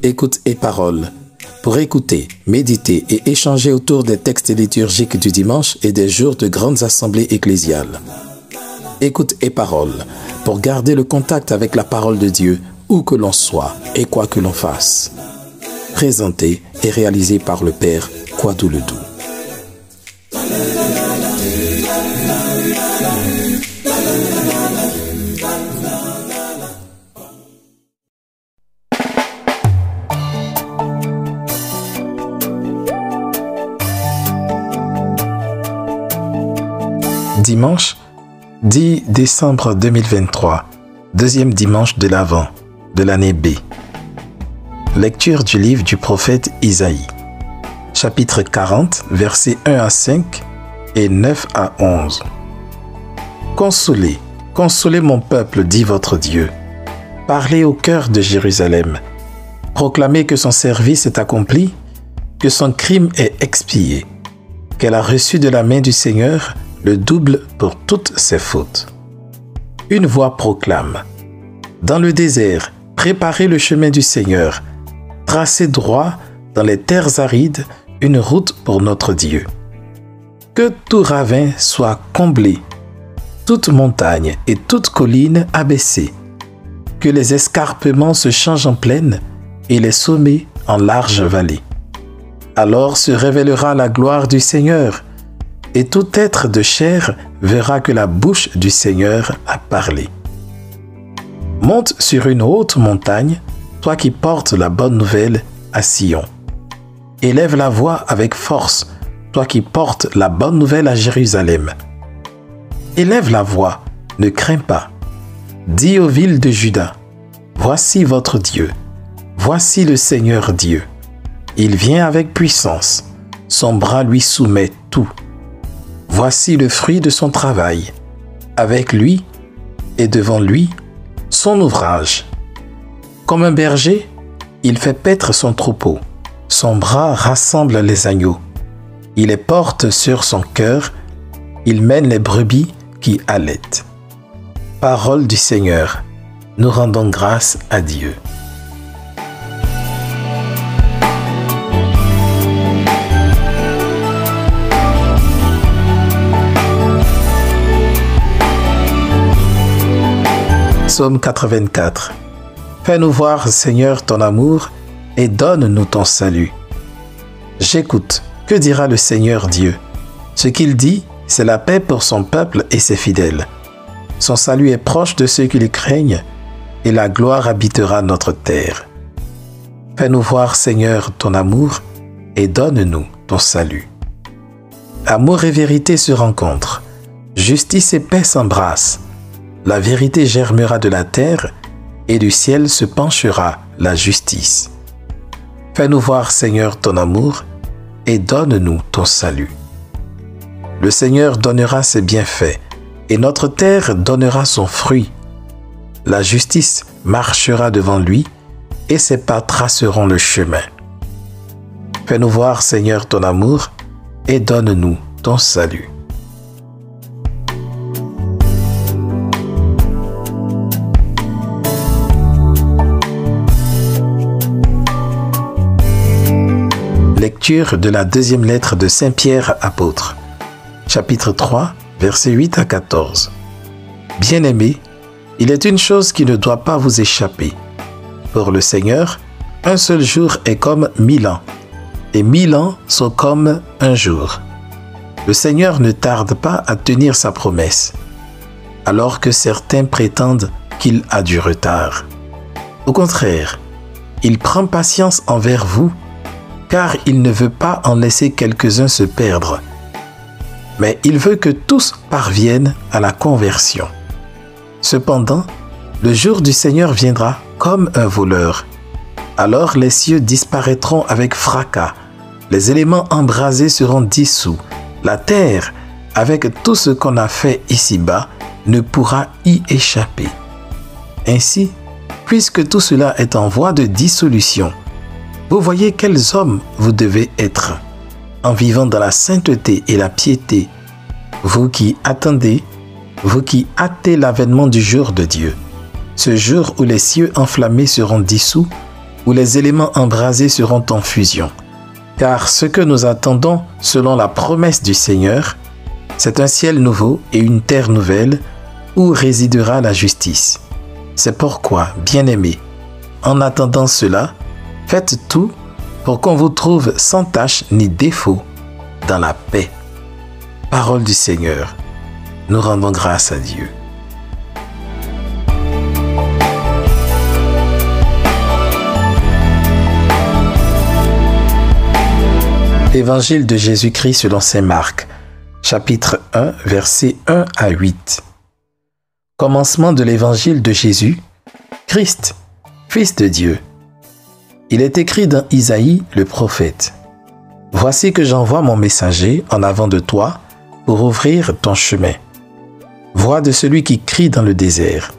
Écoute et parole. Pour écouter, méditer et échanger autour des textes liturgiques du dimanche et des jours de grandes assemblées ecclésiales. Écoute et parole. Pour garder le contact avec la parole de Dieu, où que l'on soit et quoi que l'on fasse. Présenté et réalisé par le Père Kwadou Ledoux. Dimanche 10 décembre 2023, deuxième dimanche de l'Avent de l'année B. Lecture du livre du prophète Isaïe, chapitre 40, versets 1 à 5 et 9 à 11. Consolez, consolez mon peuple, dit votre Dieu. Parlez au cœur de Jérusalem. Proclamez que son service est accompli, que son crime est expié, qu'elle a reçu de la main du Seigneur le double pour toutes ses fautes. Une voix proclame: dans le désert, préparez le chemin du Seigneur, tracez droit dans les terres arides une route pour notre Dieu. Que tout ravin soit comblé, toute montagne et toute colline abaissée, que les escarpements se changent en plaine et les sommets en larges vallées. Alors se révélera la gloire du Seigneur, et tout être de chair verra que la bouche du Seigneur a parlé. Monte sur une haute montagne, toi qui portes la bonne nouvelle à Sion. Élève la voix avec force, toi qui portes la bonne nouvelle à Jérusalem. Élève la voix, ne crains pas. Dis aux villes de Juda: voici votre Dieu, voici le Seigneur Dieu. Il vient avec puissance, son bras lui soumet tout. Voici le fruit de son travail. Avec lui et devant lui, son ouvrage. Comme un berger, il fait paître son troupeau. Son bras rassemble les agneaux. Il les porte sur son cœur. Il mène les brebis qui allaitent. Parole du Seigneur. Nous rendons grâce à Dieu. Psaume 84. Fais-nous voir, Seigneur, ton amour et donne-nous ton salut. J'écoute. Que dira le Seigneur Dieu? Ce qu'il dit, c'est la paix pour son peuple et ses fidèles. Son salut est proche de ceux qui le craignent et la gloire habitera notre terre. Fais-nous voir, Seigneur, ton amour et donne-nous ton salut. Amour et vérité se rencontrent. Justice et paix s'embrassent. La vérité germera de la terre, et du ciel se penchera la justice. Fais-nous voir, Seigneur, ton amour, et donne-nous ton salut. Le Seigneur donnera ses bienfaits, et notre terre donnera son fruit. La justice marchera devant lui, et ses pas traceront le chemin. Fais-nous voir, Seigneur, ton amour, et donne-nous ton salut. Lecture de la deuxième lettre de Saint Pierre apôtre, chapitre 3, versets 8 à 14. Bien-aimés, il est une chose qui ne doit pas vous échapper. Pour le Seigneur, un seul jour est comme 1000 ans, et 1000 ans sont comme un jour. Le Seigneur ne tarde pas à tenir sa promesse, alors que certains prétendent qu'il a du retard. Au contraire, il prend patience envers vous, car il ne veut pas en laisser quelques-uns se perdre, mais il veut que tous parviennent à la conversion. Cependant, le jour du Seigneur viendra comme un voleur. Alors les cieux disparaîtront avec fracas, les éléments embrasés seront dissous, la terre, avec tout ce qu'on a fait ici-bas, ne pourra y échapper. Ainsi, puisque tout cela est en voie de dissolution, vous voyez quels hommes vous devez être, en vivant dans la sainteté et la piété, vous qui attendez, vous qui hâtez l'avènement du jour de Dieu. ce jour où les cieux enflammés seront dissous, où les éléments embrasés seront en fusion. Car ce que nous attendons, selon la promesse du Seigneur, c'est un ciel nouveau et une terre nouvelle où résidera la justice. C'est pourquoi, bien-aimés, en attendant cela, faites tout pour qu'on vous trouve sans tache ni défaut dans la paix. Parole du Seigneur. Nous rendons grâce à Dieu. Évangile de Jésus-Christ selon saint Marc, chapitre 1, versets 1 à 8. Commencement de l'évangile de Jésus, Christ, Fils de Dieu. Il est écrit dans Isaïe le prophète. Voici que j'envoie mon messager en avant de toi pour ouvrir ton chemin. Voix de celui qui crie dans le désert.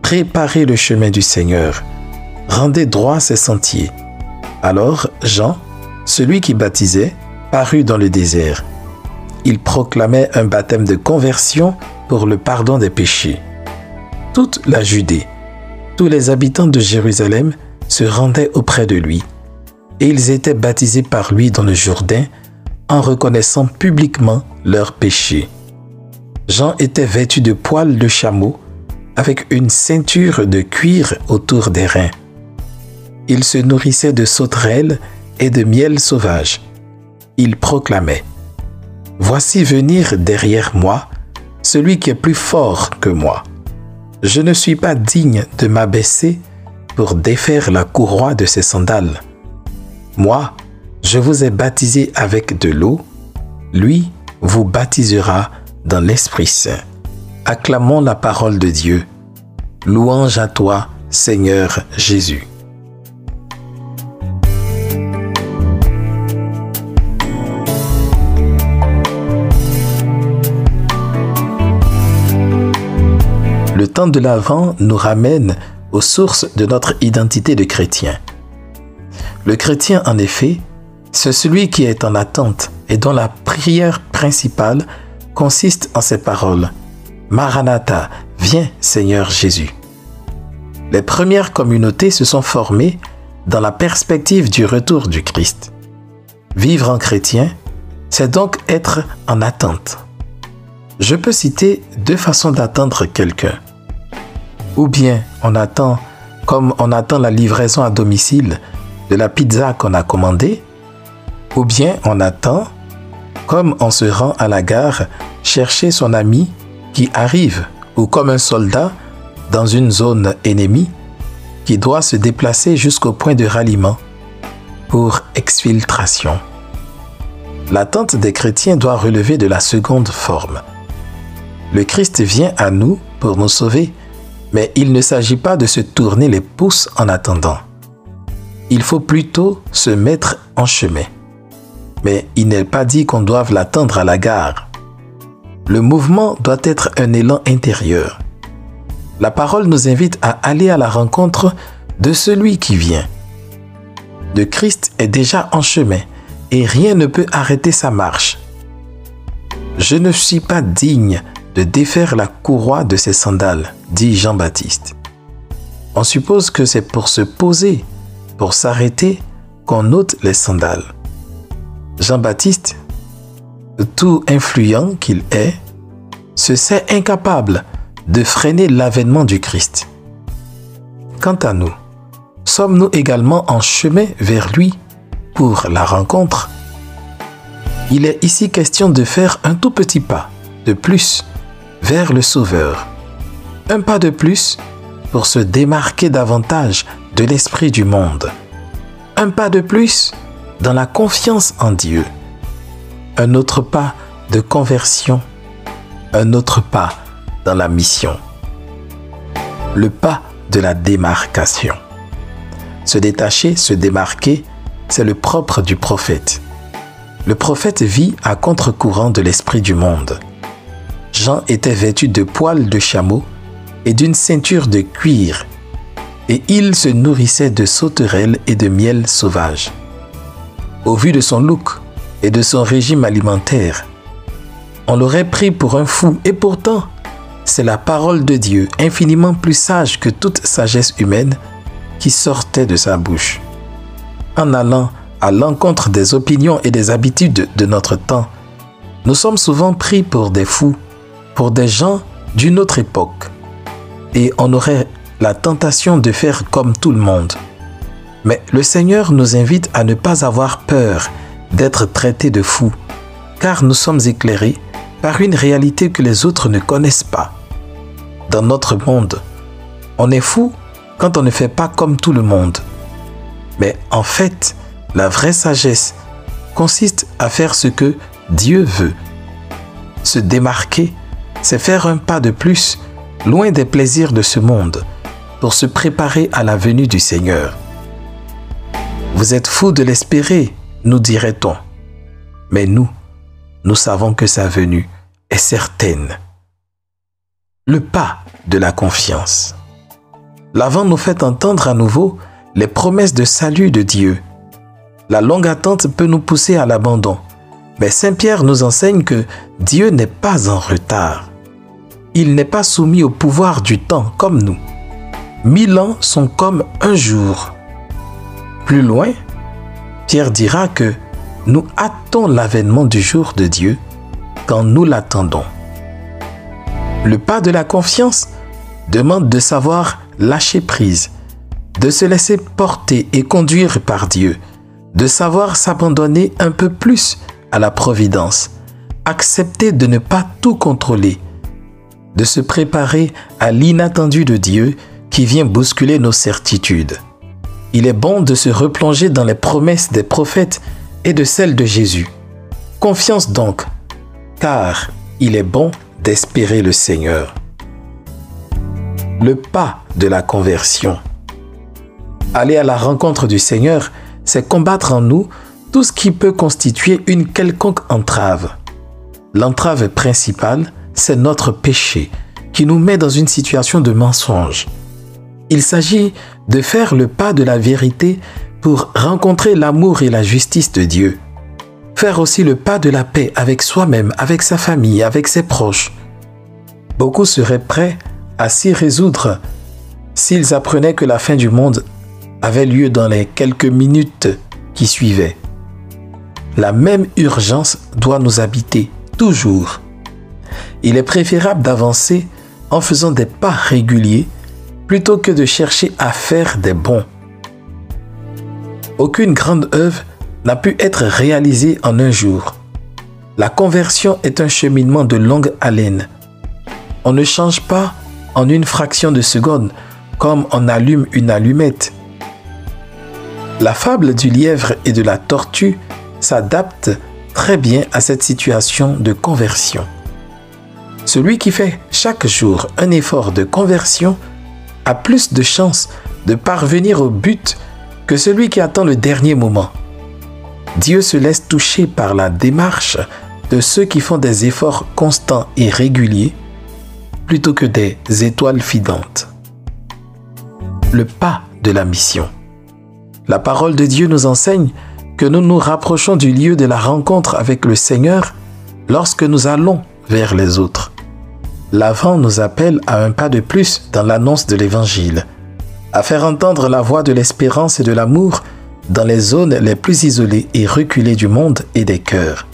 Préparez le chemin du Seigneur. Rendez droit ses sentiers. Alors Jean, celui qui baptisait, parut dans le désert. Il proclamait un baptême de conversion pour le pardon des péchés. Toute la Judée, tous les habitants de Jérusalem se rendaient auprès de lui, et ils étaient baptisés par lui dans le Jourdain en reconnaissant publiquement leurs péchés. Jean était vêtu de poils de chameau avec une ceinture de cuir autour des reins. Il se nourrissait de sauterelles et de miel sauvage. Il proclamait : Voici venir derrière moi celui qui est plus fort que moi. Je ne suis pas digne de m'abaisser pour défaire la courroie de ses sandales. Moi, je vous ai baptisé avec de l'eau, lui vous baptisera dans l'Esprit Saint. Acclamons la parole de Dieu. Louange à toi, Seigneur Jésus. Le temps de l'Avent nous ramène aux sources de notre identité de chrétien. Le chrétien, en effet, c'est celui qui est en attente et dont la prière principale consiste en ces paroles : Maranatha, viens Seigneur Jésus. Les premières communautés se sont formées dans la perspective du retour du Christ. Vivre en chrétien, c'est donc être en attente. Je peux citer deux façons d'attendre quelqu'un. Ou bien on attend comme on attend la livraison à domicile de la pizza qu'on a commandée, ou bien on attend comme on se rend à la gare chercher son ami qui arrive, ou comme un soldat dans une zone ennemie qui doit se déplacer jusqu'au point de ralliement pour exfiltration. L'attente des chrétiens doit relever de la seconde forme. Le Christ vient à nous pour nous sauver, mais il ne s'agit pas de se tourner les pouces en attendant. Il faut plutôt se mettre en chemin. Mais il n'est pas dit qu'on doive l'attendre à la gare. Le mouvement doit être un élan intérieur. La parole nous invite à aller à la rencontre de celui qui vient. Le Christ est déjà en chemin et rien ne peut arrêter sa marche. Je ne suis pas digne de défaire la courroie de ses sandales, dit Jean-Baptiste. On suppose que c'est pour se poser, pour s'arrêter, qu'on ôte les sandales. Jean-Baptiste, tout influent qu'il est, se sait incapable de freiner l'avènement du Christ. Quant à nous, sommes-nous également en chemin vers lui pour la rencontre? Il est ici question de faire un tout petit pas de plus vers le Sauveur. Un pas de plus pour se démarquer davantage de l'esprit du monde. Un pas de plus dans la confiance en Dieu. Un autre pas de conversion. Un autre pas dans la mission. Le pas de la démarcation. Se détacher, se démarquer, c'est le propre du prophète. Le prophète vit à contre-courant de l'esprit du monde. Jean était vêtu de poils de chameau et d'une ceinture de cuir, et il se nourrissait de sauterelles et de miel sauvage. Au vu de son look et de son régime alimentaire, on l'aurait pris pour un fou, et pourtant, c'est la parole de Dieu, infiniment plus sage que toute sagesse humaine, qui sortait de sa bouche. En allant à l'encontre des opinions et des habitudes de notre temps, nous sommes souvent pris pour des fous, pour des gens d'une autre époque. Et on aurait la tentation de faire comme tout le monde. Mais le Seigneur nous invite à ne pas avoir peur d'être traités de fous, car nous sommes éclairés par une réalité que les autres ne connaissent pas. Dans notre monde, on est fou quand on ne fait pas comme tout le monde. Mais en fait, la vraie sagesse consiste à faire ce que Dieu veut. Se démarquer, c'est faire un pas de plus, loin des plaisirs de ce monde, pour se préparer à la venue du Seigneur. Vous êtes fous de l'espérer, nous dirait-on. Mais nous savons que sa venue est certaine. Le pas de la confiance. L'Avent nous fait entendre à nouveau les promesses de salut de Dieu. La longue attente peut nous pousser à l'abandon, mais Saint Pierre nous enseigne que Dieu n'est pas en retard. Il n'est pas soumis au pouvoir du temps comme nous. 1000 ans sont comme un jour. Plus loin, Pierre dira que nous hâtons l'avènement du jour de Dieu quand nous l'attendons. Le pas de la confiance demande de savoir lâcher prise, de se laisser porter et conduire par Dieu, de savoir s'abandonner un peu plus à la providence, accepter de ne pas tout contrôler, de se préparer à l'inattendu de Dieu qui vient bousculer nos certitudes. Il est bon de se replonger dans les promesses des prophètes et de celles de Jésus. Confiance donc, car il est bon d'espérer le Seigneur. Le pas de la conversion. Aller à la rencontre du Seigneur, c'est combattre en nous tout ce qui peut constituer une quelconque entrave. L'entrave principale, c'est notre péché, qui nous met dans une situation de mensonge. Il s'agit de faire le pas de la vérité pour rencontrer l'amour et la justice de Dieu. Faire aussi le pas de la paix avec soi-même, avec sa famille, avec ses proches. Beaucoup seraient prêts à s'y résoudre s'ils apprenaient que la fin du monde avait lieu dans les quelques minutes qui suivaient. La même urgence doit nous habiter, toujours. Il est préférable d'avancer en faisant des pas réguliers plutôt que de chercher à faire des bons. Aucune grande œuvre n'a pu être réalisée en un jour. La conversion est un cheminement de longue haleine. On ne change pas en une fraction de seconde comme on allume une allumette. La fable du lièvre et de la tortue s'adapte très bien à cette situation de conversion. Celui qui fait chaque jour un effort de conversion a plus de chances de parvenir au but que celui qui attend le dernier moment. Dieu se laisse toucher par la démarche de ceux qui font des efforts constants et réguliers plutôt que des étoiles filantes. Le pas de la mission. La parole de Dieu nous enseigne que nous nous rapprochons du lieu de la rencontre avec le Seigneur lorsque nous allons vers les autres. L'Avent nous appelle à un pas de plus dans l'annonce de l'Évangile, à faire entendre la voix de l'espérance et de l'amour dans les zones les plus isolées et reculées du monde et des cœurs.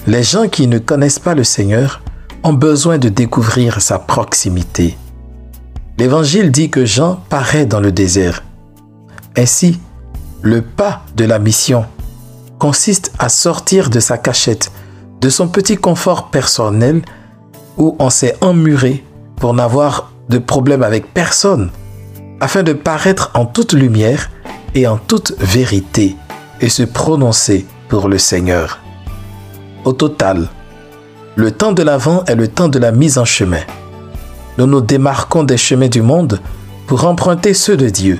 Les gens qui ne connaissent pas le Seigneur ont besoin de découvrir sa proximité. L'Évangile dit que Jean paraît dans le désert. Ainsi, le pas de la mission consiste à sortir de sa cachette, de son petit confort personnel où on s'est emmuré pour n'avoir de problème avec personne, afin de paraître en toute lumière et en toute vérité et se prononcer pour le Seigneur. Au total, le temps de l'Avent est le temps de la mise en chemin. Nous nous démarquons des chemins du monde pour emprunter ceux de Dieu.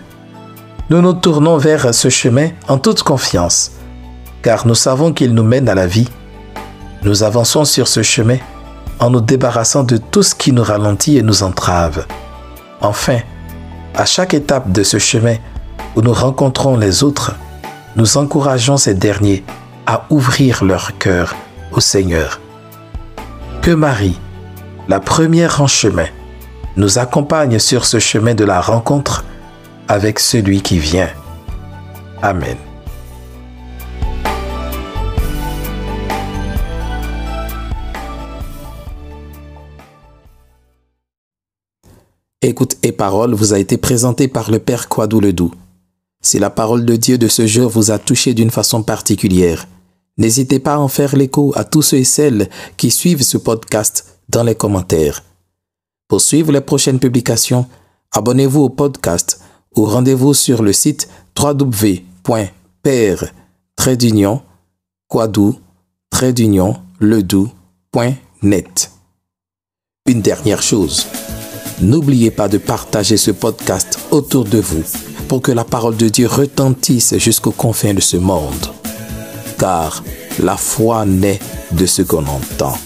Nous nous tournons vers ce chemin en toute confiance, car nous savons qu'il nous mène à la vie. Nous avançons sur ce chemin en nous débarrassant de tout ce qui nous ralentit et nous entrave. Enfin, à chaque étape de ce chemin où nous rencontrons les autres, nous encourageons ces derniers à ouvrir leur cœur au Seigneur. Que Marie, la première en chemin, nous accompagne sur ce chemin de la rencontre avec celui qui vient. Amen. Écoute et parole vous a été présenté par le Père Kwadou Ledoux. Si la parole de Dieu de ce jour vous a touché d'une façon particulière, n'hésitez pas à en faire l'écho à tous ceux et celles qui suivent ce podcast dans les commentaires. Pour suivre les prochaines publications, abonnez-vous au podcast ou rendez-vous sur le site www.père-kwadou-ledoux.net. Une dernière chose. N'oubliez pas de partager ce podcast autour de vous pour que la parole de Dieu retentisse jusqu'aux confins de ce monde. Car la foi naît de ce qu'on entend.